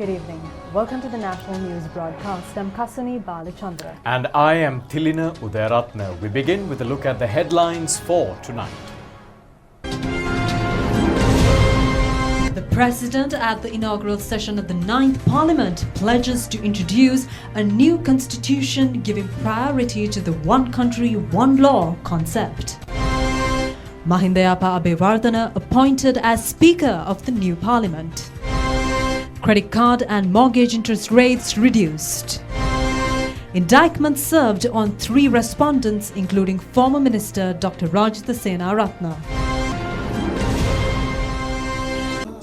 Good evening. Welcome to the National News Broadcast. I'm Kasuni Balachandra. And I am Tilina Udayaratna. We begin with a look at the headlines for tonight. The President at the inaugural session of the 9th Parliament pledges to introduce a new constitution giving priority to the one country, one law concept. Mahindayappa Abeyewardene appointed as Speaker of the new Parliament. Credit card and mortgage interest rates reduced. Indictment served on 3 respondents including former Minister Dr. Rajitha Senaratne.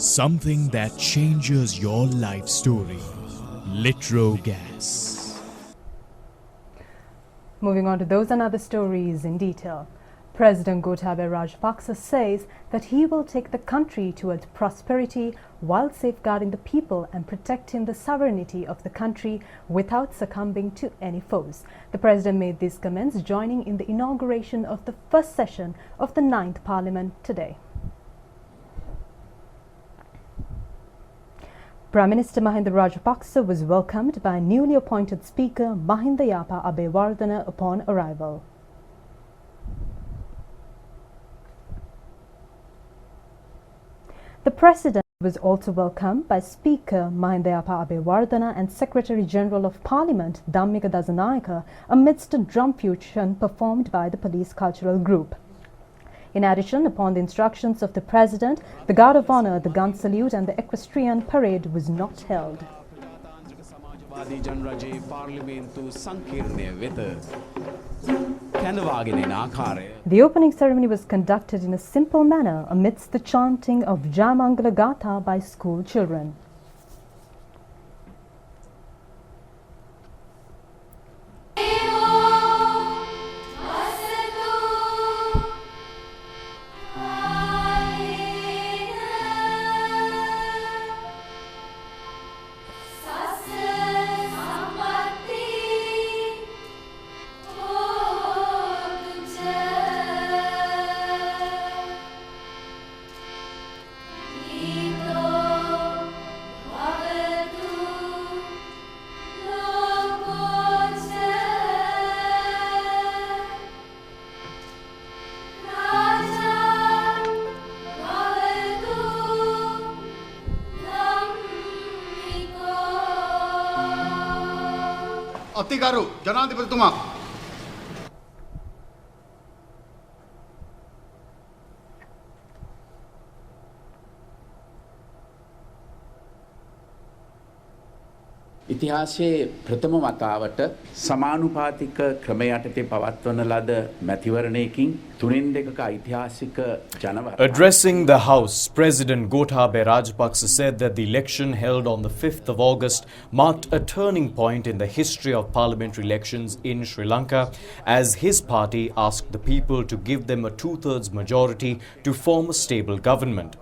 Something that changes your life story. Litro Gas. Moving on to those and other stories in detail. President Gotabaya Rajapaksa says that he will take the country towards prosperity while safeguarding the people and protecting the sovereignty of the country without succumbing to any foes. The President made these comments joining in the inauguration of the first session of the 9th Parliament today. Prime Minister Mahinda Rajapaksa was welcomed by newly appointed Speaker Mahindayappa Abeyewardene upon arrival. The President was also welcomed by Speaker Mahindayappa Abeyewardene and Secretary General of Parliament Dhammika Dasanayake amidst a drum fusion performed by the Police Cultural Group. In addition, upon the instructions of the President, the Guard of Honour, the gun salute and the equestrian parade was not held. The opening ceremony was conducted in a simple manner amidst the chanting of Jayamangala Gatha by school children. අතිගරු ජනාධිපතිතුමා ඉතිහාසයේ ප්‍රථම වතාවට සමානුපාතික ක්‍රම යටතේ පවත්වන ලද මැතිවරණයකින් 3-2ක ඓතිහාසික ජනවරණ. Addressing the House, President Gotabaya Rajapaksa said that the election held on the 5th of August marked a turning point in the history of parliamentary elections in Sri Lanka, as his party asked the people to give them a 2/3 majority to form a stable government.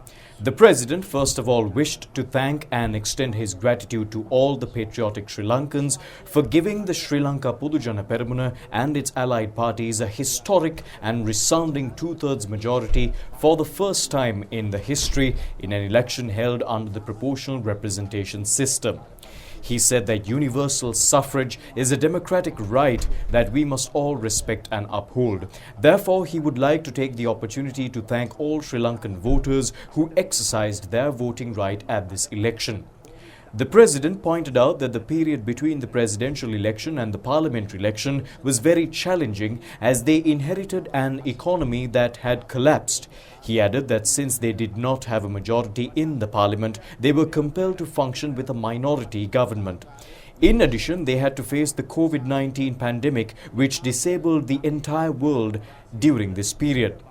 The President first of all wished to thank and extend his gratitude to all the patriotic Sri Lankans for giving the Sri Lanka Podujana Peramuna and its allied parties a historic and resounding 2/3 majority for the first time in the history in an election held under the proportional representation system. He said that universal suffrage is a democratic right that we must all respect and uphold. Therefore, he would like to take the opportunity to thank all Sri Lankan voters who exercised their voting right at this election. The President pointed out that the period between the presidential election and the parliamentary election was very challenging, as they inherited an economy that had collapsed. He added that since they did not have a majority in the parliament, they were compelled to function with a minority government. In addition, they had to face the COVID-19 pandemic, which disabled the entire world during this period.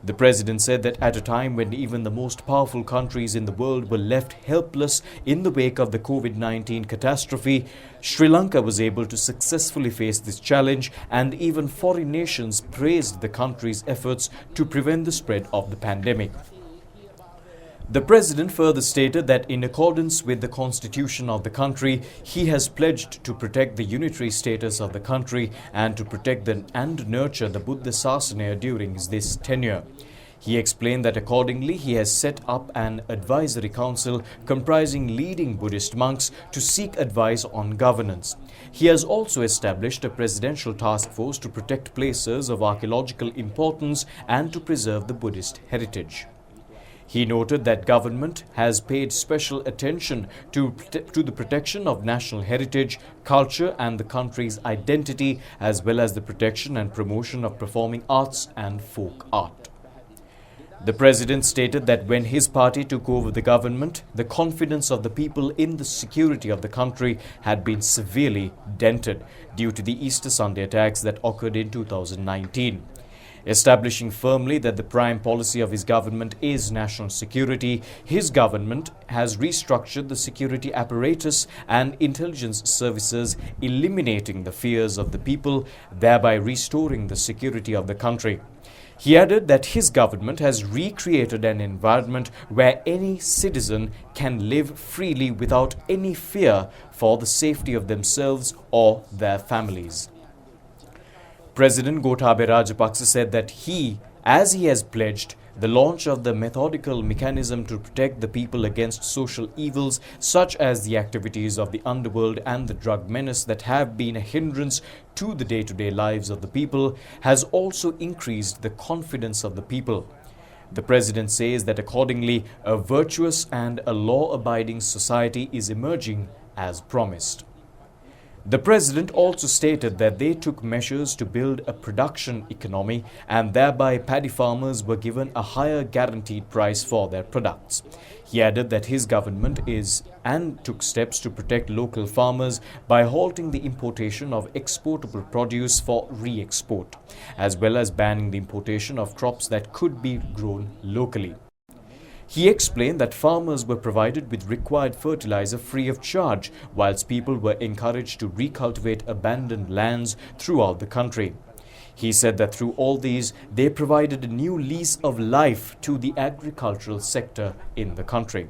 The President said that at a time when even the most powerful countries in the world were left helpless in the wake of the COVID-19 catastrophe, Sri Lanka was able to successfully face this challenge, and even foreign nations praised the country's efforts to prevent the spread of the pandemic. The President further stated that in accordance with the constitution of the country, he has pledged to protect the unitary status of the country and to protect and nurture the Buddha Sasana during this tenure. He explained that accordingly he has set up an advisory council comprising leading Buddhist monks to seek advice on governance. He has also established a presidential task force to protect places of archaeological importance and to preserve the Buddhist heritage. He noted that government has paid special attention to the protection of national heritage, culture and the country's identity, as well as the protection and promotion of performing arts and folk art. The president stated that when his party took over the government, the confidence of the people in the security of the country had been severely dented due to the Easter Sunday attacks that occurred in 2019. Establishing firmly that the prime policy of his government is national security, his government has restructured the security apparatus and intelligence services, eliminating the fears of the people, thereby restoring the security of the country. He added that his government has recreated an environment where any citizen can live freely without any fear for the safety of themselves or their families. President Gotabaya Rajapaksa said that as he has pledged, the launch of the methodical mechanism to protect the people against social evils such as the activities of the underworld and the drug menace that have been a hindrance to the day-to-day lives of the people has also increased the confidence of the people. The president says that accordingly, a virtuous and a law-abiding society is emerging as promised. The president also stated that they took measures to build a production economy and thereby paddy farmers were given a higher guaranteed price for their products. He added that his government took steps to protect local farmers by halting the importation of exportable produce for re-export, as well as banning the importation of crops that could be grown locally. He explained that farmers were provided with required fertilizer free of charge, whilst people were encouraged to recultivate abandoned lands throughout the country. He said that through all these, they provided a new lease of life to the agricultural sector in the country.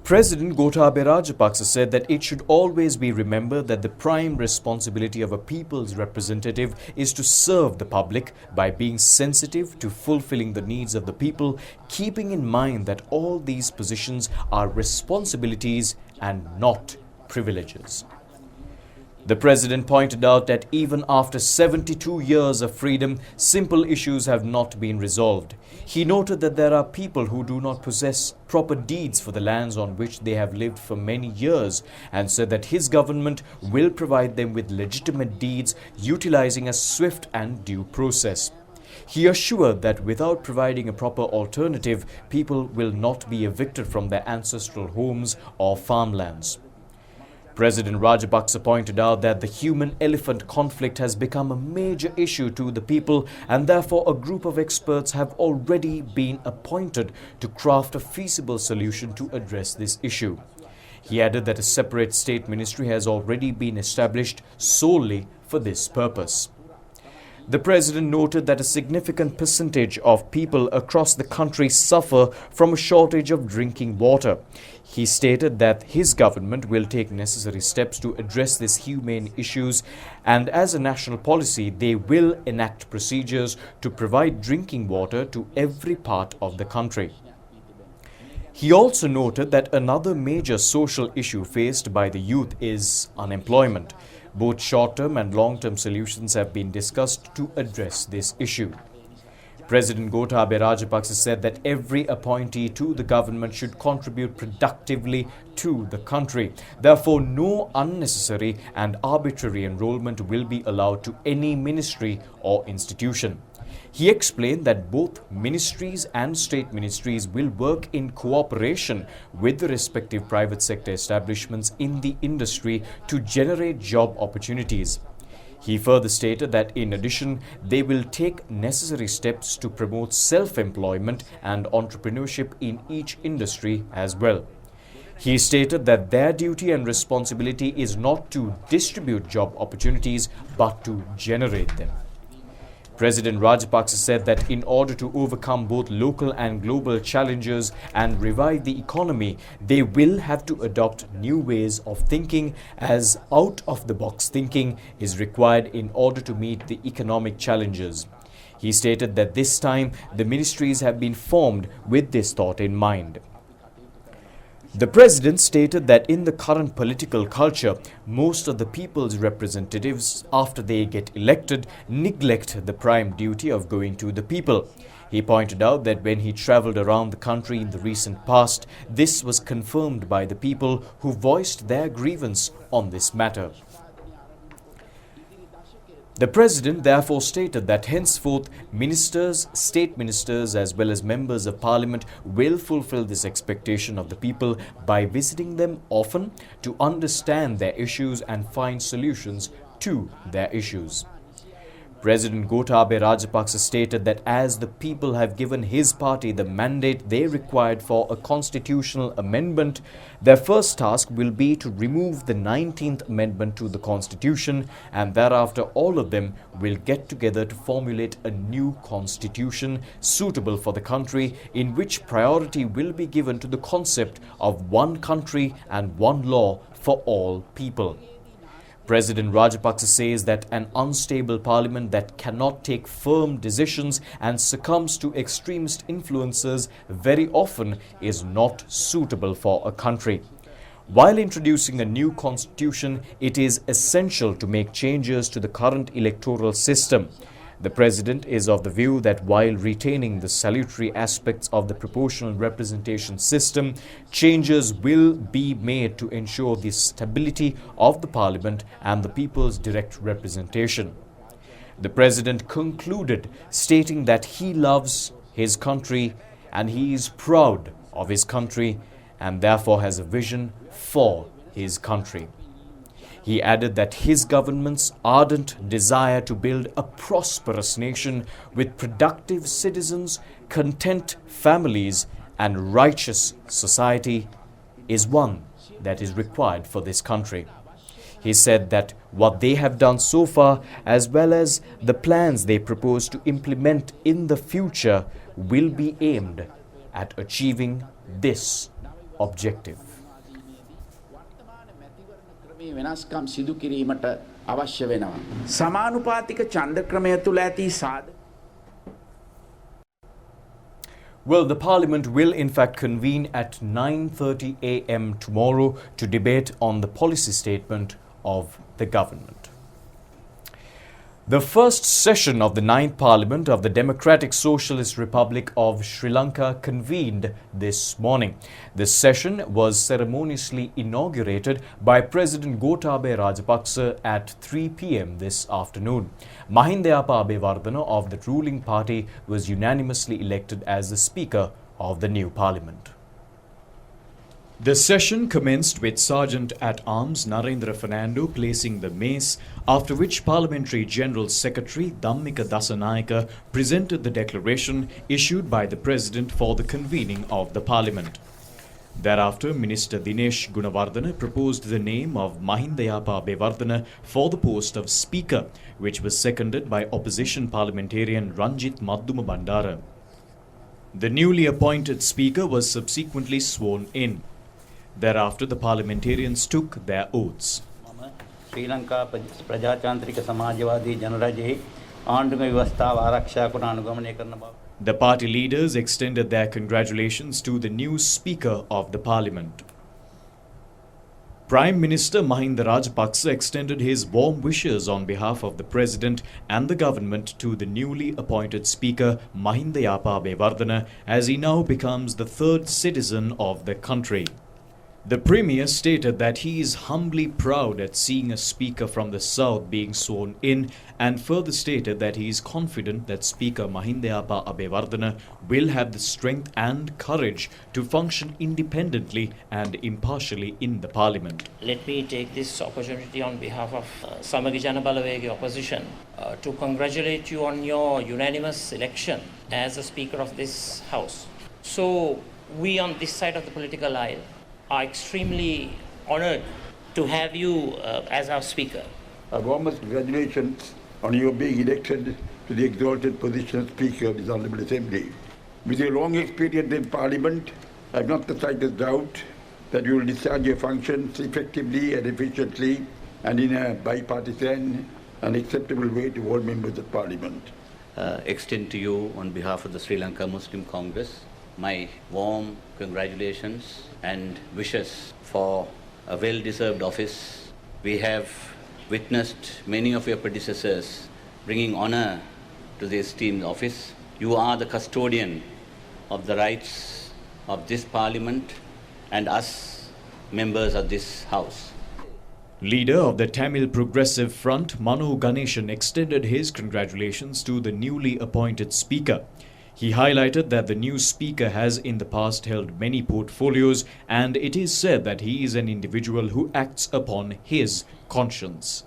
President Gotabaya Rajapaksa said that it should always be remembered that the prime responsibility of a people's representative is to serve the public by being sensitive to fulfilling the needs of the people, keeping in mind that all these positions are responsibilities and not privileges. The president pointed out that even after 72 years of freedom, simple issues have not been resolved. He noted that there are people who do not possess proper deeds for the lands on which they have lived for many years, and said that his government will provide them with legitimate deeds utilizing a swift and due process. He assured that without providing a proper alternative, people will not be evicted from their ancestral homes or farmlands. President Rajapaksa pointed out that the human-elephant conflict has become a major issue to the people and therefore a group of experts have already been appointed to craft a feasible solution to address this issue. He added that a separate state ministry has already been established solely for this purpose. The president noted that a significant percentage of people across the country suffer from a shortage of drinking water. He stated that his government will take necessary steps to address these humane issues, and as a national policy, they will enact procedures to provide drinking water to every part of the country. He also noted that another major social issue faced by the youth is unemployment. Both short-term and long-term solutions have been discussed to address this issue. President Gotabaya Rajapaksa said that every appointee to the government should contribute productively to the country. Therefore, no unnecessary and arbitrary enrollment will be allowed to any ministry or institution. He explained that both ministries and state ministries will work in cooperation with the respective private sector establishments in the industry to generate job opportunities. He further stated that in addition, they will take necessary steps to promote self-employment and entrepreneurship in each industry as well. He stated that their duty and responsibility is not to distribute job opportunities but to generate them. President Rajapaksa said that in order to overcome both local and global challenges and revive the economy, they will have to adopt new ways of thinking, as out-of-the-box thinking is required in order to meet the economic challenges. He stated that this time the ministries have been formed with this thought in mind. The president stated that in the current political culture, most of the people's representatives, after they get elected, neglect the prime duty of going to the people. He pointed out that when he travelled around the country in the recent past, this was confirmed by the people who voiced their grievance on this matter. The president therefore stated that henceforth ministers, state ministers as well as members of parliament will fulfill this expectation of the people by visiting them often to understand their issues and find solutions to their issues. President Gotabaya Rajapaksa stated that as the people have given his party the mandate they required for a constitutional amendment, their first task will be to remove the 19th amendment to the constitution, and thereafter all of them will get together to formulate a new constitution suitable for the country, in which priority will be given to the concept of one country and one law for all people. President Rajapaksa says that an unstable parliament that cannot take firm decisions and succumbs to extremist influences very often is not suitable for a country. While introducing a new constitution, it is essential to make changes to the current electoral system. The president is of the view that while retaining the salutary aspects of the proportional representation system, changes will be made to ensure the stability of the parliament and the people's direct representation. The president concluded stating that he loves his country and he is proud of his country and therefore has a vision for his country. He added that his government's ardent desire to build a prosperous nation with productive citizens, content families, and righteous society is one that is required for this country. He said that what they have done so far, as well as the plans they propose to implement in the future, will be aimed at achieving this objective. වෙනස්කම් සිදු කිරීමට අවශ්‍ය වෙනවා. සමානුපාතික ඡන්ද ක්‍රමය තුල ඇති සාධක. Well, the parliament will in fact convene at 9:30 a.m. tomorrow to debate on the policy statement of the government. The first session of the 9th Parliament of the Democratic Socialist Republic of Sri Lanka convened this morning. This session was ceremoniously inaugurated by President Gotabaya Rajapaksa at 3 p.m. this afternoon. Mahindayapa Abewardena of the ruling party was unanimously elected as the Speaker of the new Parliament. The session commenced with Sergeant-at-Arms Narendra Fernando placing the mace, after which Parliamentary General Secretary Dhammika Dasanayaka presented the declaration issued by the President for the convening of the Parliament. Thereafter, Minister Dinesh Gunawardena proposed the name of Mahindayapa Abewardena for the post of Speaker, which was seconded by opposition parliamentarian Ranjit Madduma Bandara. The newly appointed Speaker was subsequently sworn in. Thereafter, the parliamentarians took their oaths. ශ්‍රී ලංකා ප්‍රජාතාන්ත්‍රික සමාජවාදී ජනරජයේ ආණ්ඩුක්‍රම ව්‍යවස්ථාව ආරක්ෂා කොට අනුගමනය කරන බව. The party leaders extended their congratulations to the new Speaker of the Parliament. Prime Minister Mahinda Rajapaksa extended his warm wishes on behalf of the President and the government to the newly appointed Speaker Mahindayapa Abewardena as he now becomes the third citizen of the country. The Premier stated that he is humbly proud at seeing a Speaker from the South being sworn in, and further stated that he is confident that Speaker Mahindayapa Abewardena will have the strength and courage to function independently and impartially in the Parliament. Let me take this opportunity on behalf of Samagi Jana Balawege opposition to congratulate you on your unanimous election as the Speaker of this House. So we on this side of the political aisle are extremely honoured to have you as our Speaker. Warmest congratulations on your being elected to the exalted position of Speaker of this Honourable Assembly. With your long experience in Parliament, I have not the slightest doubt that you will discharge your functions effectively and efficiently and in a bipartisan and acceptable way to all members of Parliament. extend to you on behalf of the Sri Lanka Muslim Congress my warm congratulations and wishes for a well-deserved office. We have witnessed many of your predecessors bringing honor to the esteemed office. You are the custodian of the rights of this Parliament and us, members of this House. Leader of the Tamil Progressive Front, Mano Ganeshan, extended his congratulations to the newly appointed Speaker. He highlighted that the new Speaker has in the past held many portfolios, and it is said that he is an individual who acts upon his conscience.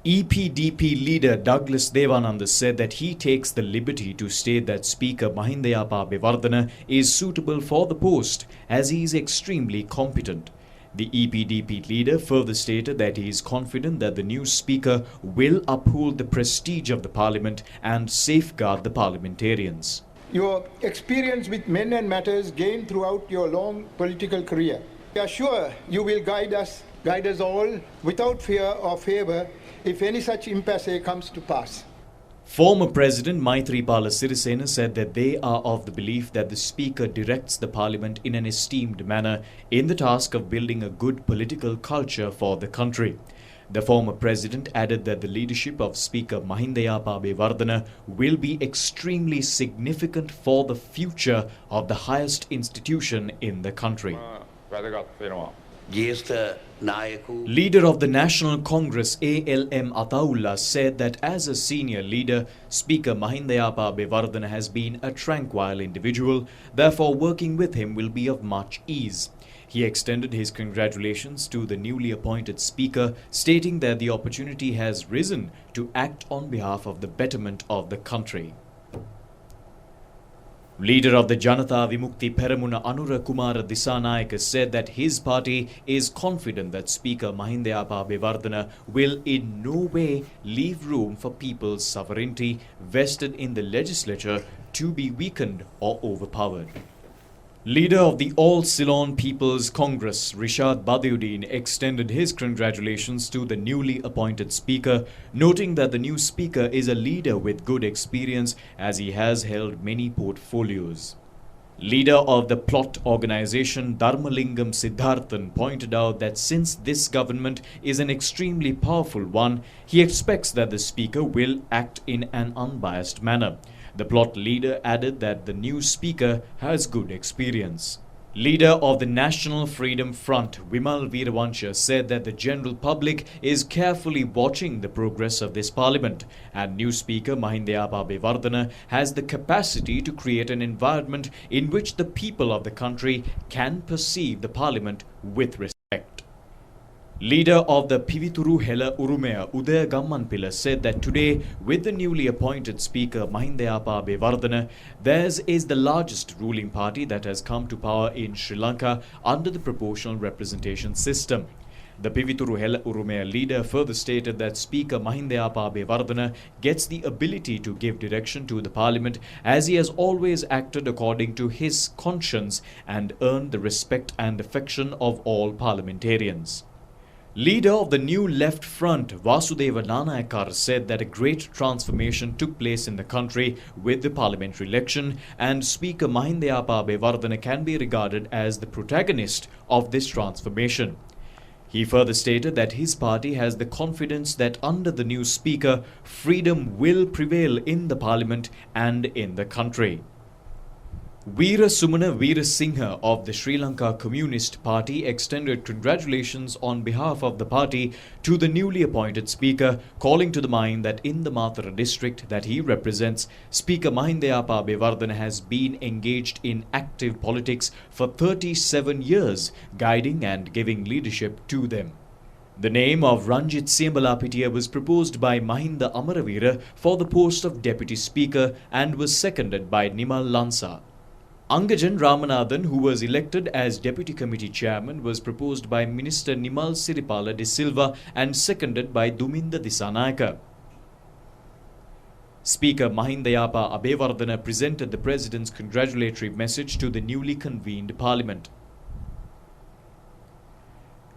EPDP leader Douglas Devananda said that he takes the liberty to state that Speaker Mahindayappa Abeyewardena is suitable for the post as he is extremely competent. The EPDP leader further stated that he is confident that the new Speaker will uphold the prestige of the Parliament and safeguard the parliamentarians. Your experience with men and matters gained throughout your long political career. We are sure you will guide us all without fear or favour if any such impasse comes to pass. Former President Maithripala Sirisena said that they are of the belief that the Speaker directs the Parliament in an esteemed manner in the task of building a good political culture for the country. The former President added that the leadership of Speaker Mahindayappa Abeyewardena will be extremely significant for the future of the highest institution in the country. Leader of the National Congress ALM Ataullah said that as a senior leader, Speaker Mahindayappa Abeyewardena has been a tranquil individual, therefore working with him will be of much ease. He extended his congratulations to the newly appointed Speaker, stating that the opportunity has risen to act on behalf of the betterment of the country. Leader of the Janata Vimukti Peramuna Anura Kumara Disanayaka said that his party is confident that Speaker Mahindayappa Abeyewardena will in no way leave room for people's sovereignty vested in the legislature to be weakened or overpowered. Leader of the All Ceylon People's Congress, Rishad Badiuddin, extended his congratulations to the newly appointed Speaker, noting that the new Speaker is a leader with good experience as he has held many portfolios. Leader of the plot organization Dharmalingam Siddharthan pointed out that since this government is an extremely powerful one, he expects that the Speaker will act in an unbiased manner. The plot leader added that the new Speaker has good experience. Leader of the National Freedom Front, Vimal Veerawansha, said that the general public is carefully watching the progress of this Parliament, and new Speaker Mahindayappa Abeyewardena has the capacity to create an environment in which the people of the country can perceive the Parliament with respect. Leader of the Pivituru Hela Urumea, Udaya Gammanpila, said that today, with the newly appointed Speaker Mahindayappa Abeyewardena, theirs is the largest ruling party that has come to power in Sri Lanka under the proportional representation system. The Pivituru Hela Urumea leader further stated that Speaker Mahindayappa Abeyewardena gets the ability to give direction to the Parliament as he has always acted according to his conscience and earned the respect and affection of all parliamentarians. Leader of the new Left Front, Vasudeva Nanayakar, said that a great transformation took place in the country with the parliamentary election, and Speaker Mahindayappa Abeyewardena can be regarded as the protagonist of this transformation. He further stated that his party has the confidence that under the new Speaker, freedom will prevail in the Parliament and in the country. Veera Sumana Veerasinghe of the Sri Lanka Communist Party extended congratulations on behalf of the party to the newly appointed Speaker, calling to the mind that in the Mathura district that he represents, Speaker Mahindayappa Abeyewardena has been engaged in active politics for 37 years, guiding and giving leadership to them. The name of Ranjit Siambalapitiya was proposed by Mahinda Amaravira for the post of Deputy Speaker and was seconded by Nimal Lansa. Angajan Ramanathan, who was elected as Deputy Committee Chairman, was proposed by Minister Nimal Siripala de Silva and seconded by Duminda Disanayaka. Speaker Mahindayappa Abeyewardena presented the President's congratulatory message to the newly convened Parliament.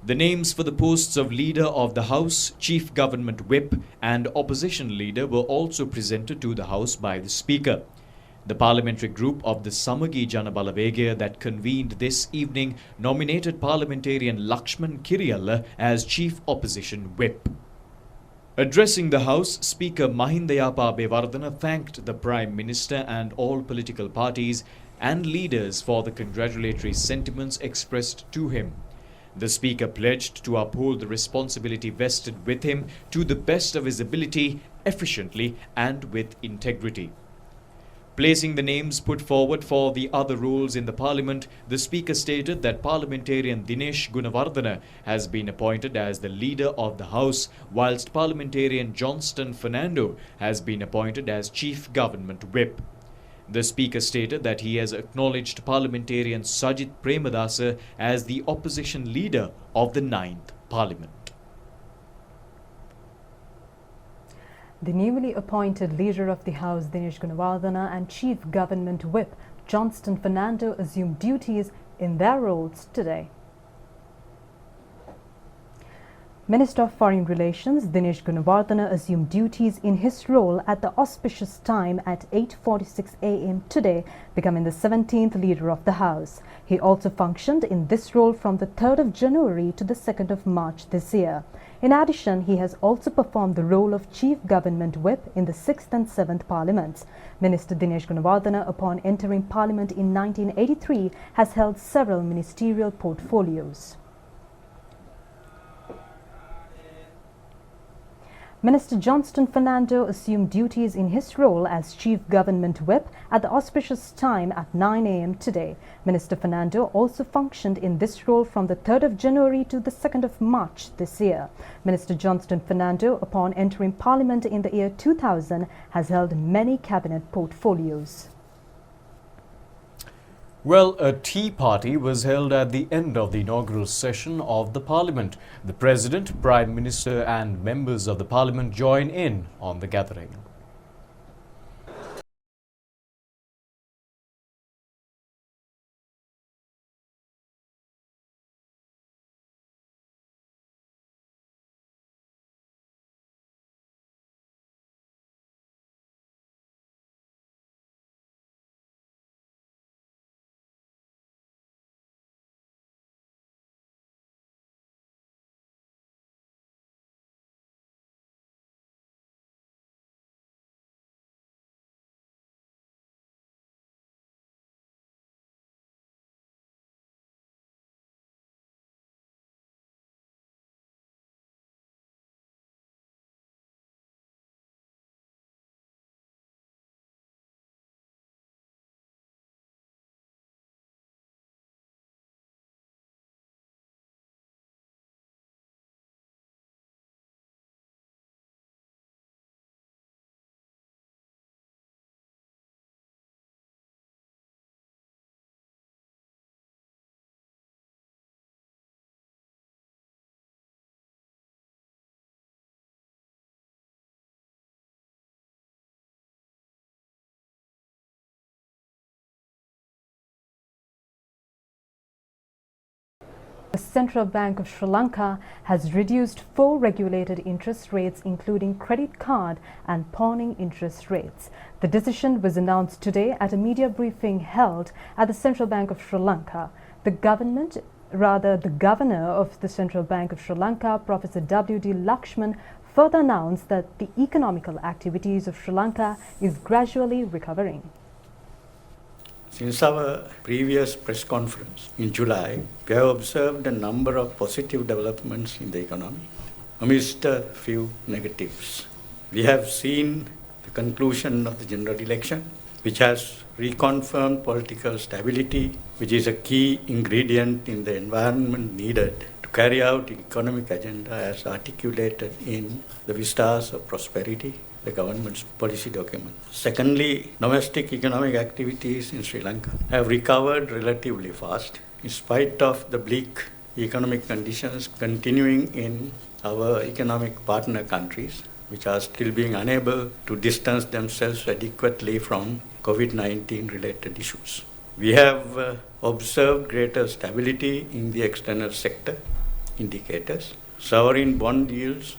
The names for the posts of Leader of the House, Chief Government Whip and Opposition Leader were also presented to the House by the Speaker. The parliamentary group of the Samagi Jana Balawegaya that convened this evening nominated parliamentarian Lakshman Kiriyalla as Chief Opposition Whip. Addressing the House, Speaker Mahindayapa Abeyewardena thanked the Prime Minister and all political parties and leaders for the congratulatory sentiments expressed to him. The Speaker pledged to uphold the responsibility vested with him to the best of his ability, efficiently and with integrity. Placing the names put forward for the other roles in the Parliament, the Speaker stated that Parliamentarian Dinesh Gunawardena has been appointed as the Leader of the House, whilst Parliamentarian Johnston Fernando has been appointed as Chief Government Whip. The Speaker stated that he has acknowledged Parliamentarian Sajit Premadasa as the Opposition Leader of the 9th Parliament. The newly appointed Leader of the House, Dinesh Gunawardena, and Chief Government Whip, Johnston Fernando, assumed duties in their roles today. Minister of Foreign Relations Dinesh Gunawardena assumed duties in his role at the auspicious time at 8:46 a.m. today, becoming the 17th Leader of the House. He also functioned in this role from the 3rd of January to the 2nd of March this year. In addition, he has also performed the role of Chief Government Whip in the 6th and 7th Parliaments. Minister Dinesh Gunawardena, upon entering Parliament in 1983, has held several ministerial portfolios. Minister Johnston Fernando assumed duties in his role as Chief Government Whip at the auspicious time at 9 a.m. today. Minister Fernando also functioned in this role from the 3rd of January to the 2nd of March this year. Minister Johnston Fernando, upon entering Parliament in the year 2000, has held many cabinet portfolios. Well, a tea party was held at the end of the inaugural session of the Parliament. The President, Prime Minister and members of the Parliament join in on the gathering. The Central Bank of Sri Lanka has reduced 4 regulated interest rates, including credit card and pawning interest rates. The decision was announced today at a media briefing held at the Central Bank of Sri Lanka. The governor of the Central Bank of Sri Lanka, Professor W.D. Lakshman, further announced that the economical activities of Sri Lanka is gradually recovering. Since our previous press conference in July, we have observed a number of positive developments in the economy, amidst a few negatives. We have seen the conclusion of the general election, which has reconfirmed political stability, which is a key ingredient in the environment needed to carry out the economic agenda as articulated in the Vistas of Prosperity, the government's policy document. Secondly, domestic economic activities in Sri Lanka have recovered relatively fast, in spite of the bleak economic conditions continuing in our economic partner countries, which are still being unable to distance themselves adequately from COVID-19 related issues. We have observed greater stability in the external sector, indicators. Sovereign bond yields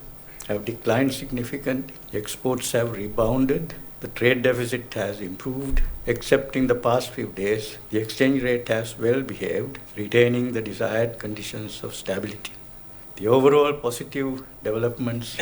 have declined significantly. Exports have rebounded. The trade deficit has improved. Except in the past few days, the exchange rate has well behaved, retaining the desired conditions of stability. The overall positive developments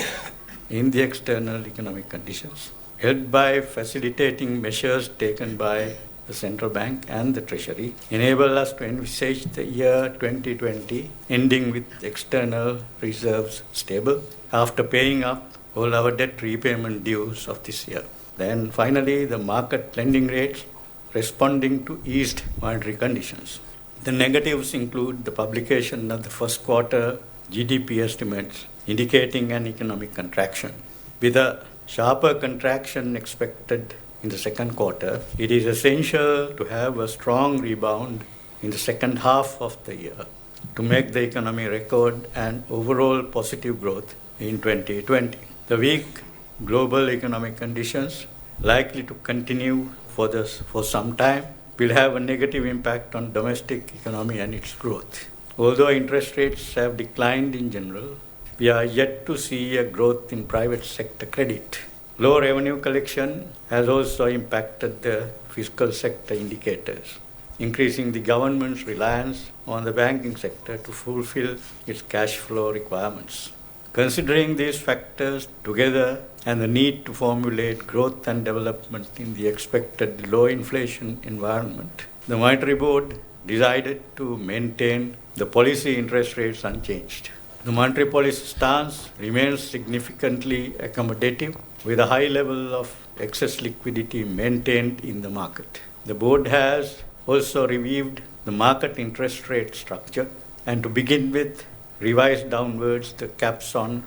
in the external economic conditions, helped by facilitating measures taken by the central bank and the treasury, enable us to envisage the year 2020 ending with external reserves stable after paying up all our debt repayment dues of this year. Then finally, the market lending rates responding to eased monetary conditions. The negatives include the publication of the first quarter GDP estimates indicating an economic contraction. With a sharper contraction expected in the second quarter, it is essential to have a strong rebound in the second half of the year to make the economy record an overall positive growth in 2020. The weak global economic conditions, likely to continue for some time, will have a negative impact on domestic economy and its growth. Although interest rates have declined in general, we are yet to see a growth in private sector credit. Low revenue collection has also impacted the fiscal sector indicators, increasing the government's reliance on the banking sector to fulfill its cash flow requirements. Considering these factors together and the need to formulate growth and development in the expected low inflation environment, the Monetary Board decided to maintain the policy interest rates unchanged. The monetary policy stance remains significantly accommodative with a high level of excess liquidity maintained in the market. The board has also reviewed the market interest rate structure and to begin with revised downwards the caps on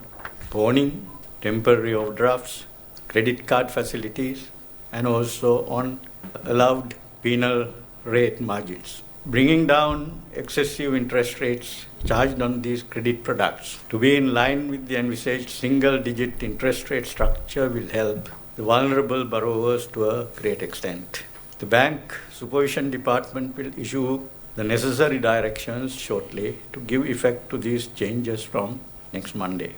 pawning, temporary overdrafts, credit card facilities, and also on allowed penal rate margins, bringing down excessive interest rates charged on these credit products to be in line with the envisaged single-digit interest rate structure will help the vulnerable borrowers to a great extent. The Bank Supervision Department will issue the necessary directions shortly to give effect to these changes from next Monday.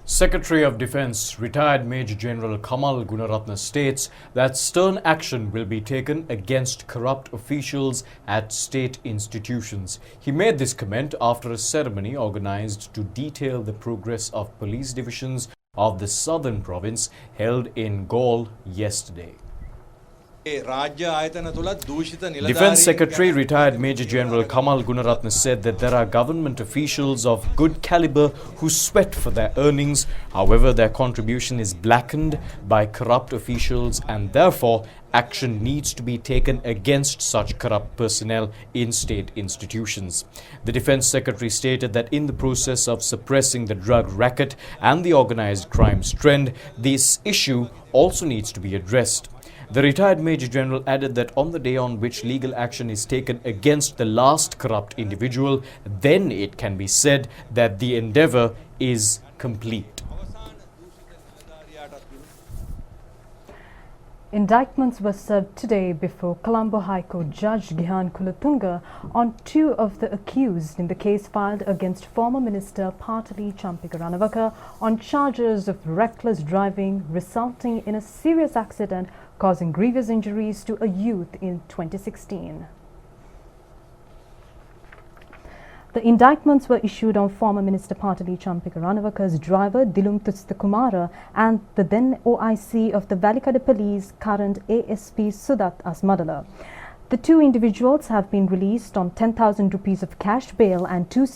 Secretary of Defence, retired Major General Kamal Gunaratne states that stern action will be taken against corrupt officials at state institutions. He made this comment after a ceremony organised to detail the progress of police divisions of the southern province held in Galle yesterday. Defence Secretary, retired Major General Kamal Gunaratne said that there are government officials of good calibre who sweat for their earnings. However, their contribution is blackened by corrupt officials and therefore action needs to be taken against such corrupt personnel in state institutions. The Defence Secretary stated that in the process of suppressing the drug racket and the organised crimes trend, this issue also needs to be addressed. The retired Major General added that on the day on which legal action is taken against the last corrupt individual, then it can be said that the endeavour is complete. Indictments were served today before Colombo High Court Judge Gihan Kulatunga on two of the accused in the case filed against former Minister Partali Champikaranavaka on charges of reckless driving resulting in a serious accident causing grievous injuries to a youth in 2016. The indictments were issued on former Minister Partali Champikaranavaka's driver Dilum Tustakumara and the then OIC of the Valikada Police, current ASP Sudat Asmadala. The two individuals have been released on 10,000 rupees of cash bail and two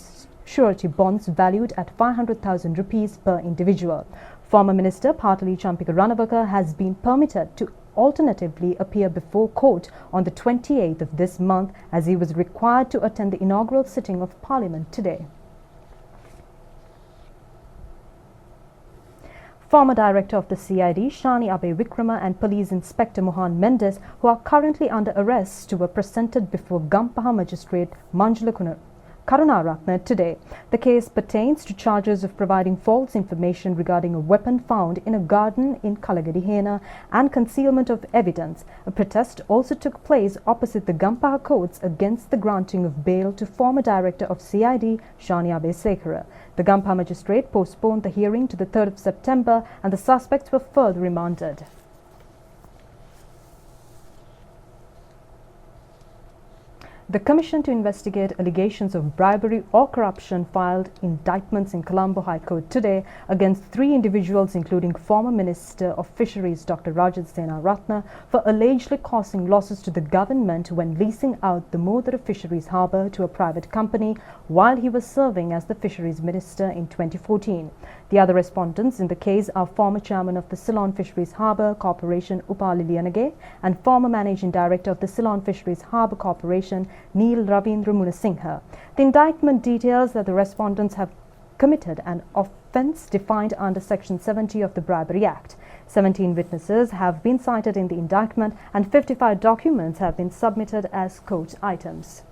surety bonds valued at 500,000 rupees per individual. Former Minister Partali Champikaranavaka has been permitted to alternatively appear before court on the 28th of this month as he was required to attend the inaugural sitting of Parliament today. Former Director of the CID, Shani Abe Vikrama, and Police Inspector Mohan Mendes, who are currently under arrest, were presented before Gampaha Magistrate Manjula Karunaratne today. The case pertains to charges of providing false information regarding a weapon found in a garden in Kalagadihena and concealment of evidence. A protest also took place opposite the Gampaha courts against the granting of bail to former director of CID Shania Besekara. The Gampaha magistrate postponed the hearing to the 3rd of September and the suspects were further remanded. The Commission to investigate allegations of bribery or corruption filed indictments in Colombo High Court today against 3 individuals, including former Minister of Fisheries Dr. Rajat Senaratne, for allegedly causing losses to the government when leasing out the Modara Fisheries Harbour to a private company while he was serving as the Fisheries Minister in 2014. The other respondents in the case are former chairman of the Ceylon Fisheries Harbour Corporation Upali Liyanage and former managing director of the Ceylon Fisheries Harbour Corporation Neil Ravindra Munasinghe. The indictment details that the respondents have committed an offence defined under Section 70 of the Bribery Act. 17 witnesses have been cited in the indictment and 55 documents have been submitted as court items.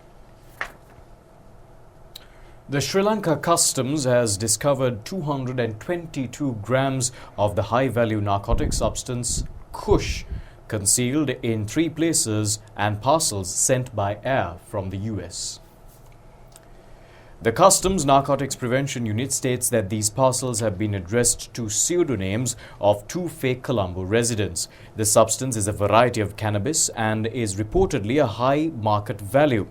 The Sri Lanka Customs has discovered 222 grams of the high-value narcotic substance Kush, concealed in 3 places and parcels sent by air from the US. The Customs Narcotics Prevention Unit states that these parcels have been addressed to pseudonyms of 2 fake Colombo residents. The substance is a variety of cannabis and is reportedly a high market value.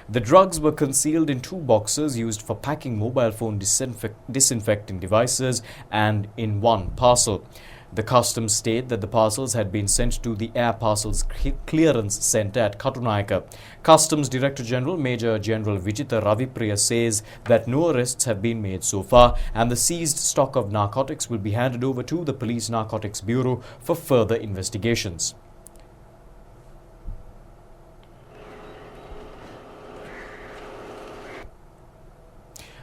The drugs were concealed in 2 boxes used for packing mobile phone disinfecting devices and in 1 parcel. The customs state that the parcels had been sent to the Air Parcels Clearance Centre at Katunayaka. Customs Director General Major General Vijita Ravipriya says that no arrests have been made so far and the seized stock of narcotics will be handed over to the Police Narcotics Bureau for further investigations.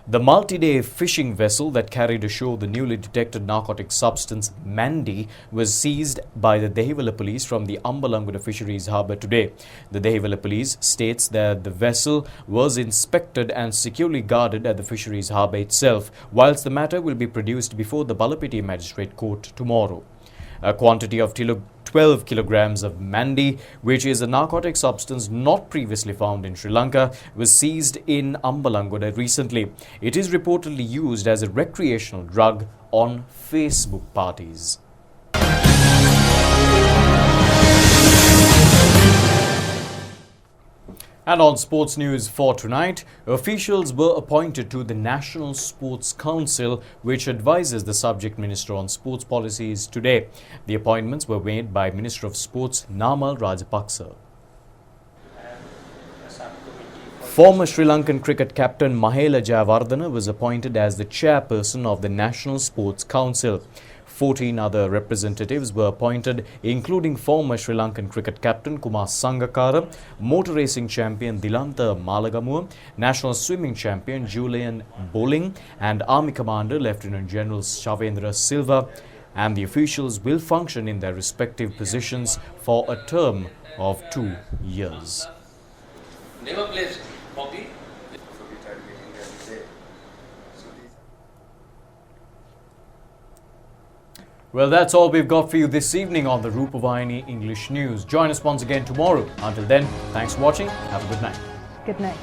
The multi-day fishing vessel that carried ashore the newly detected narcotic substance Mandy was seized by the Dehiwala police from the Ambalanguda Fisheries Harbour today. The Dehiwala police states that the vessel was inspected and securely guarded at the Fisheries Harbour itself, whilst the matter will be produced before the Balapiti Magistrate Court tomorrow. A quantity of 12 kilograms of Mandy, which is a narcotic substance not previously found in Sri Lanka, was seized in Ambalanguda recently. It is reportedly used as a recreational drug on Facebook parties. And on sports news for tonight, officials were appointed to the National Sports Council, which advises the subject minister on sports policies today. The appointments were made by Minister of Sports Namal Rajapaksa. Former Sri Lankan cricket captain Mahela Jayawardena was appointed as the chairperson of the National Sports Council. 14 other representatives were appointed, including former Sri Lankan cricket captain Kumar Sangakkara, motor racing champion Dilantha Malagamuwa, national swimming champion Julian Bowling, and Army Commander Lieutenant General Shavendra Silva. And the officials will function in their respective positions for a term of 2 years. Never plays hockey. Well, that's all we've got for you this evening on the Rupavahini English News. Join us once again tomorrow. Until then, thanks for watching. Have a good night. Good night.